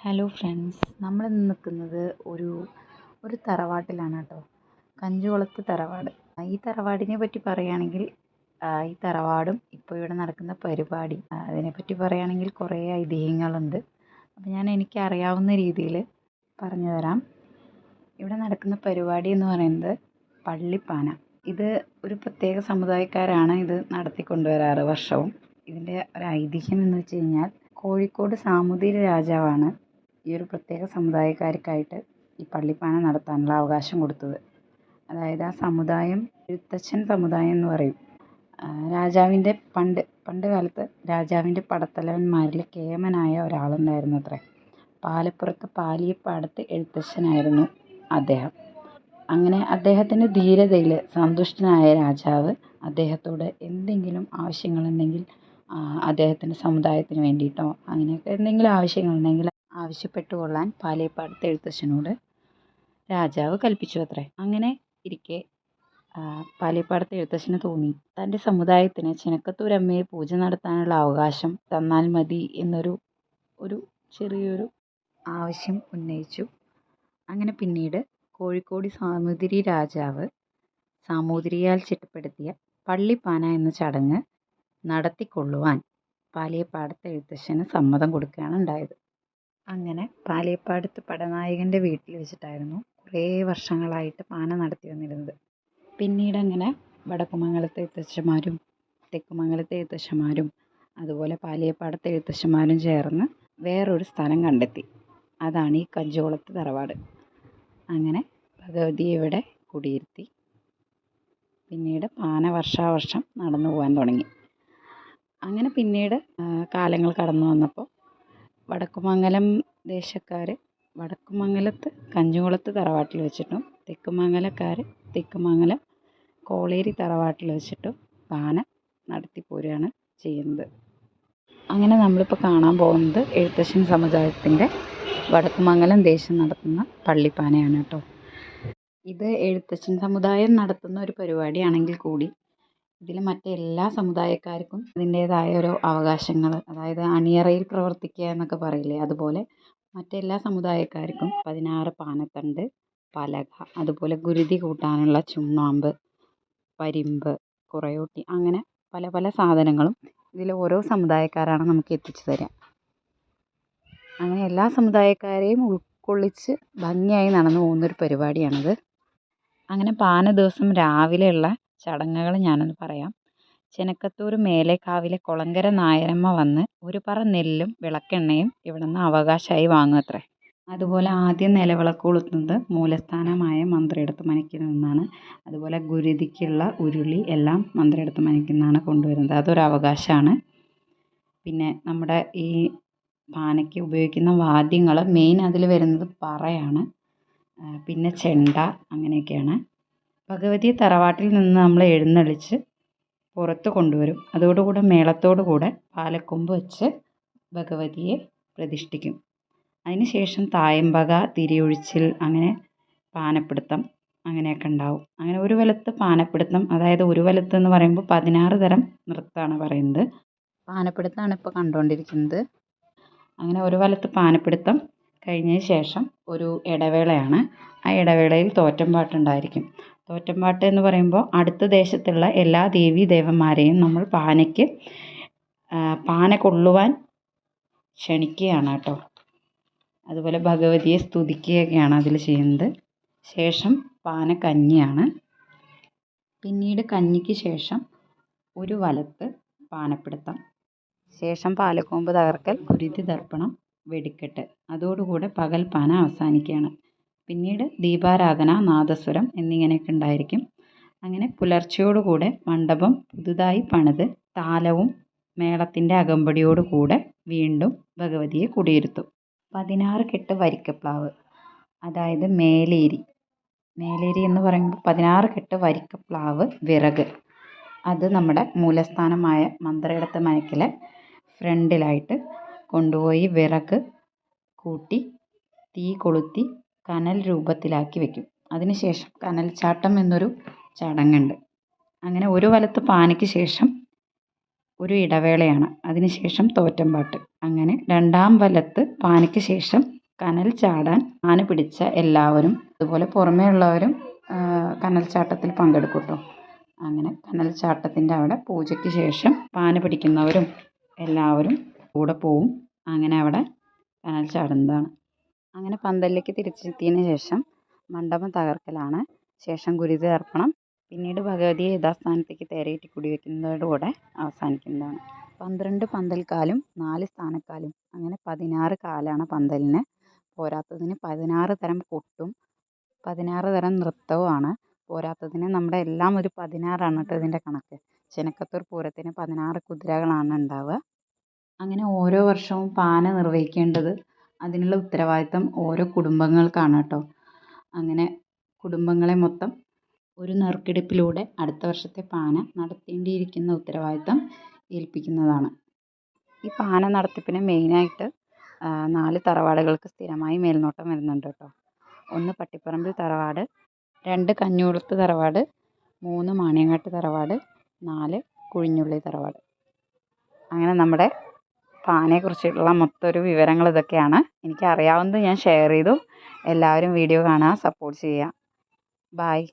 Hello friends, നമ്മളിന്ന് നിൽക്കുന്നത് ഒരു തറവാട്ടിലാണ് കേട്ടോ. കഞ്ചുകുളത്ത് തറവാട്. ഈ തറവാടിനെ പറ്റി പറയുകയാണെങ്കിൽ ഈ തറവാടും ഇപ്പോൾ ഇവിടെ നടക്കുന്ന പരിപാടി അതിനെപ്പറ്റി പറയുകയാണെങ്കിൽ കുറേ ഐതിഹ്യങ്ങളുണ്ട്. അപ്പോൾ ഞാൻ എനിക്കറിയാവുന്ന രീതിയിൽ പറഞ്ഞു തരാം. ഇവിടെ നടക്കുന്ന പരിപാടി എന്ന് പറയുന്നത് പള്ളിപ്പാന. ഇത് ഒരു പ്രത്യേക സമുദായക്കാരാണ് ഇത് നടത്തിക്കൊണ്ടുവരാറ് വർഷവും. ഇതിൻ്റെ ഒരു ഐതിഹ്യം എന്ന് വെച്ച് കഴിഞ്ഞാൽ കോഴിക്കോട് സാമൂതിരി രാജാവാണ് ഈ ഒരു പ്രത്യേക സമുദായക്കാർക്കായിട്ട് ഈ പള്ളിപ്പാന നടത്താനുള്ള അവകാശം കൊടുത്തത്. അതായത് ആ സമുദായം എഴുത്തച്ഛൻ സമുദായം എന്ന് പറയും. രാജാവിൻ്റെ പണ്ട് കാലത്ത് രാജാവിൻ്റെ പടത്തലവന്മാരിൽ കേമനായ ഒരാളുണ്ടായിരുന്നു അത്രേ. പാലപ്പുറത്ത് പാലിയപ്പാടത്ത് എഴുത്തച്ഛനായിരുന്നു അദ്ദേഹം. അങ്ങനെ അദ്ദേഹത്തിൻ്റെ ധീരതയിൽ സന്തുഷ്ടനായ രാജാവ് അദ്ദേഹത്തോട് എന്തെങ്കിലും ആവശ്യങ്ങളുണ്ടെങ്കിൽ അദ്ദേഹത്തിൻ്റെ സമുദായത്തിന് വേണ്ടിയിട്ടോ അങ്ങനെയൊക്കെ എന്തെങ്കിലും ആവശ്യങ്ങളുണ്ടെങ്കിൽ ആവശ്യപ്പെട്ടുകൊള്ളാൻ പാലിയപ്പാടത്തെ എഴുത്തച്ഛനോട് രാജാവ് കൽപ്പിച്ചു അത്രേ. അങ്ങനെ ഇരിക്കെ പാലിയപ്പാടത്തെ എഴുത്തച്ഛന് തോന്നി തൻ്റെ സമുദായത്തിന് ചെനക്കത്തൂരമ്മയെ പൂജ നടത്താനുള്ള അവകാശം തന്നാൽ മതി എന്നൊരു ചെറിയൊരു ആവശ്യം ഉന്നയിച്ചു. അങ്ങനെ പിന്നീട് കോഴിക്കോട് സാമൂതിരി രാജാവ് സാമൂതിരിയാൽ ചിട്ടപ്പെടുത്തിയ പള്ളിപ്പാന എന്ന ചടങ്ങ് നടത്തിക്കൊള്ളുവാൻ പാലിയപ്പാടത്തെ എഴുത്തച്ഛന് സമ്മതം കൊടുക്കുകയാണ് ഉണ്ടായത്. അങ്ങനെ പാലിയപ്പാടത്ത് പടനായകൻ്റെ വീട്ടിൽ വെച്ചിട്ടായിരുന്നു കുറേ വർഷങ്ങളായിട്ട് പാന നടത്തി വന്നിരുന്നത്. പിന്നീട് അങ്ങനെ വടക്കുമംഗലത്തെ എഴുത്തച്ഛന്മാരും തെക്കുമംഗലത്തെ എഴുത്തച്ഛന്മാരും അതുപോലെ പാലിയപ്പാടത്തെ എഴുത്തച്ഛന്മാരും ചേർന്ന് വേറൊരു സ്ഥലം കണ്ടെത്തി. അതാണ് ഈ കഞ്ചുകുളത്ത് തറവാട്. അങ്ങനെ ഭഗവതിയെ ഇവിടെ കുടിയിരുത്തി. പിന്നീട് പാന വർഷാവർഷം നടന്നു പോകാൻ തുടങ്ങി. അങ്ങനെ പിന്നീട് കാലങ്ങൾ കടന്നു വന്നപ്പോൾ വടക്കുമംഗലം ദേശക്കാർ വടക്കുമംഗലത്ത് കഞ്ചുകുളത്ത് തറവാട്ടിൽ വെച്ചിട്ടും തെക്കുമംഗലക്കാർ തെക്കുമംഗലം കോളേരി തറവാട്ടിൽ വെച്ചിട്ടും പാന നടത്തിപ്പോരുകയാണ് ചെയ്യുന്നത്. അങ്ങനെ നമ്മളിപ്പോൾ കാണാൻ പോകുന്നത് എഴുത്തച്ഛൻ സമുദായത്തിൻ്റെ വടക്കുമംഗലം ദേശം നടത്തുന്ന പള്ളിപ്പാനയാണ് കേട്ടോ. ഇത് എഴുത്തച്ഛൻ സമുദായം നടത്തുന്ന ഒരു പരിപാടിയാണെങ്കിൽ കൂടി ഇതിൽ മറ്റെല്ലാ സമുദായക്കാർക്കും അതിൻ്റേതായ ഒരു അവകാശങ്ങൾ, അതായത് അണിയറയിൽ പ്രവർത്തിക്കുക എന്നൊക്കെ പറയില്ലേ, അതുപോലെ മറ്റെല്ലാ സമുദായക്കാർക്കും 16 പാനത്തണ്ട്, പലക, അതുപോലെ ഗുരുതി കൂട്ടാനുള്ള ചുണ്ണാമ്പ്, പരിമ്പ്, കുറയോട്ടി, അങ്ങനെ പല പല സാധനങ്ങളും ഇതിൽ ഓരോ സമുദായക്കാരാണ് നമുക്ക് എത്തിച്ചു തരിക. അങ്ങനെ എല്ലാ സമുദായക്കാരെയും ഉൾക്കൊള്ളിച്ച് ഭംഗിയായി നടന്നു പോകുന്നൊരു പരിപാടിയാണിത്. അങ്ങനെ പാന ദിവസം രാവിലെയുള്ള ചടങ്ങുകൾ ഞാനൊന്ന് പറയാം. ചെനക്കത്തൂർ മേലേക്കാവിലെ കുളങ്കര നായരമ്മ വന്ന് ഒരു പറ നെല്ലും വിളക്കെണ്ണയും ഇവിടെ നിന്ന് അവകാശമായി വാങ്ങുമത്രേ. അതുപോലെ ആദ്യം നിലവിളക്ക് കൊളുത്തുന്നത് മൂലസ്ഥാനമായ മന്ത്രിയെടുത്ത് മനയ്ക്ക് നിന്നാണ്. അതുപോലെ ഗുരുതിക്കുള്ള ഉരുളി എല്ലാം മന്ത്രിയെടുത്ത് മനയ്ക്ക് നിന്നാണ് കൊണ്ടുവരുന്നത്. അതൊരു അവകാശമാണ്. പിന്നെ നമ്മുടെ ഈ പാനയ്ക്ക് ഉപയോഗിക്കുന്ന വാദ്യങ്ങൾ മെയിൻ അതിൽ വരുന്നത് പറയാണ്, പിന്നെ ചെണ്ട, അങ്ങനെയൊക്കെയാണ്. ഭഗവതി തറവാട്ടിൽ നിന്ന് നമ്മൾ എഴുന്നള്ളിച്ച് പുറത്ത് കൊണ്ടുവരും. അതോടുകൂടെ മേളത്തോടു കൂടെ പാലക്കൊമ്പ് വെച്ച് ഭഗവതിയെ പ്രതിഷ്ഠിക്കും. അതിനുശേഷം തായമ്പക, തിരിയൊഴിച്ചിൽ, അങ്ങനെ പാനപ്പിടുത്തം അങ്ങനെയൊക്കെ ഉണ്ടാവും. അങ്ങനെ ഒരു വലത്ത് പാനപ്പിടുത്തം, അതായത് ഒരു വലത്ത് എന്ന് പറയുമ്പോൾ 16 തരം നൃത്തമാണ് പറയുന്നത്. പാനപ്പിടുത്തമാണ് ഇപ്പോൾ കണ്ടുകൊണ്ടിരിക്കുന്നത്. അങ്ങനെ ഒരു വലത്ത് പാനപ്പിടുത്തം കഴിഞ്ഞതിന് ശേഷം ഒരു ഇടവേളയാണ്. ആ ഇടവേളയിൽ തോറ്റംപാട്ടുണ്ടായിരിക്കും. തോറ്റംപാട്ട് എന്ന് പറയുമ്പോൾ അടുത്ത ദേശത്തുള്ള എല്ലാ ദേവീ ദേവന്മാരെയും നമ്മൾ പാന കൊള്ളുവാൻ ക്ഷണിക്കുകയാണ് കേട്ടോ. അതുപോലെ ഭഗവതിയെ സ്തുതിക്കുകയൊക്കെയാണ് അതിൽ ചെയ്യുന്നത്. ശേഷം പാന കഞ്ഞിയാണ്. പിന്നീട് കഞ്ഞിക്ക് ശേഷം ഒരു വലത്ത് പാനപ്പിടുത്തം, ശേഷം പാലക്കൊമ്പ് തകർക്കൽ, ഗുരുതി തർപ്പണം, വെടിക്കെട്ട്, അതോടുകൂടെ പകൽ പാന അവസാനിക്കുകയാണ്. പിന്നീട് ദീപാരാധന, നാദസ്വരം എന്നിങ്ങനെയൊക്കെ ഉണ്ടായിരിക്കും. അങ്ങനെ പുലർച്ചയോടുകൂടെ മണ്ഡപം പുതുതായി പണിത് താലവും മേളത്തിൻ്റെ അകമ്പടിയോടുകൂടെ വീണ്ടും ഭഗവതിയെ കുടിയിരുത്തും. 16 കെട്ട് വരിക്കപ്ലാവ്, അതായത് മേലേരി എന്ന് പറയുമ്പോൾ 16 കെട്ട് വരിക്കപ്ലാവ് വിറക്, അത് നമ്മുടെ മൂലസ്ഥാനമായ മന്ത്രിയെടുത്ത് മനയ്ക്കിലെ ഫ്രണ്ടിലായിട്ട് കൊണ്ടുപോയി വിറക് കൂട്ടി തീ കൊളുത്തി കനൽ രൂപത്തിലാക്കി വെക്കും. അതിനുശേഷം കനൽച്ചാട്ടം എന്നൊരു ചടങ്ങുണ്ട്. അങ്ങനെ ഒരു വലത്ത് പാനയ്ക്ക് ശേഷം ഒരു ഇടവേളയാണ്. അതിനുശേഷം തോറ്റംപാട്ട്. അങ്ങനെ രണ്ടാം വലത്ത് പാനയ്ക്ക് ശേഷം കനൽ ചാടാൻ പാന പിടിച്ച എല്ലാവരും, അതുപോലെ പുറമേ ഉള്ളവരും കനൽ ചാട്ടത്തിൽ പങ്കെടുക്കും കേട്ടോ. അങ്ങനെ കനൽ ചാട്ടത്തിൻ്റെ അവിടെ പൂജയ്ക്ക് ശേഷം പാന പിടിക്കുന്നവരും എല്ലാവരും കൂടെ പോവും. അങ്ങനെ അവിടെ കനൽ ചാടുന്നതാണ്. അങ്ങനെ പന്തലിലേക്ക് തിരിച്ചെത്തിയതിന് ശേഷം മണ്ഡപം തകർക്കലാണ്. ശേഷം ഗുരുതി പിന്നീട് ഭഗവതിയെ യഥാസ്ഥാനത്തേക്ക് തേരേറ്റി കുടിവെക്കുന്നതോടുകൂടെ അവസാനിക്കുന്നതാണ്. 12 പന്തൽക്കാലും 4 സ്ഥാനക്കാലും അങ്ങനെ 16 കാലാണ് പന്തലിന്. പോരാത്തതിന് 16 തരം കൊട്ടും 16 തരം നൃത്തവുമാണ്. പോരാത്തതിന് നമ്മുടെ എല്ലാം ഒരു 16 കേട്ടോ ഇതിൻ്റെ കണക്ക്. ചെനക്കത്തൂർ പൂരത്തിന് 16 കുതിരകളാണ് ഉണ്ടാവുക. അങ്ങനെ ഓരോ വർഷവും പാന നിർവഹിക്കേണ്ടത്, അതിനുള്ള ഉത്തരവാദിത്തം ഓരോ കുടുംബങ്ങൾക്കാണ് കേട്ടോ. അങ്ങനെ കുടുംബങ്ങളെ മൊത്തം ഒരു നറുക്കെടുപ്പിലൂടെ അടുത്ത വർഷത്തെ പാന നടത്തേണ്ടിയിരിക്കുന്ന ഉത്തരവാദിത്തം ഏൽപ്പിക്കുന്നതാണ്. ഈ പാന നടത്തിപ്പിന് മെയിനായിട്ട് 4 തറവാടുകൾക്ക് സ്ഥിരമായി മേൽനോട്ടം വരുന്നുണ്ട് കേട്ടോ. 1 പട്ടിപ്പറമ്പിൽ തറവാട്, 2 കഞ്ഞിക്കുളത്ത് തറവാട്, 3 മാണിയങ്ങാട്ട് തറവാട്, 4 കുഴിഞ്ഞുള്ളി തറവാട്. അങ്ങനെ നമ്മുടെ പാനയെക്കുറിച്ചുള്ള മൊത്തം ഒരു വിവരങ്ങൾ ഇതൊക്കെയാണ്. എനിക്കറിയാവുന്നത് ഞാൻ ഷെയർ ചെയ്തു. എല്ലാവരും വീഡിയോ കാണുക, സപ്പോർട്ട് ചെയ്യുക. ബായ്.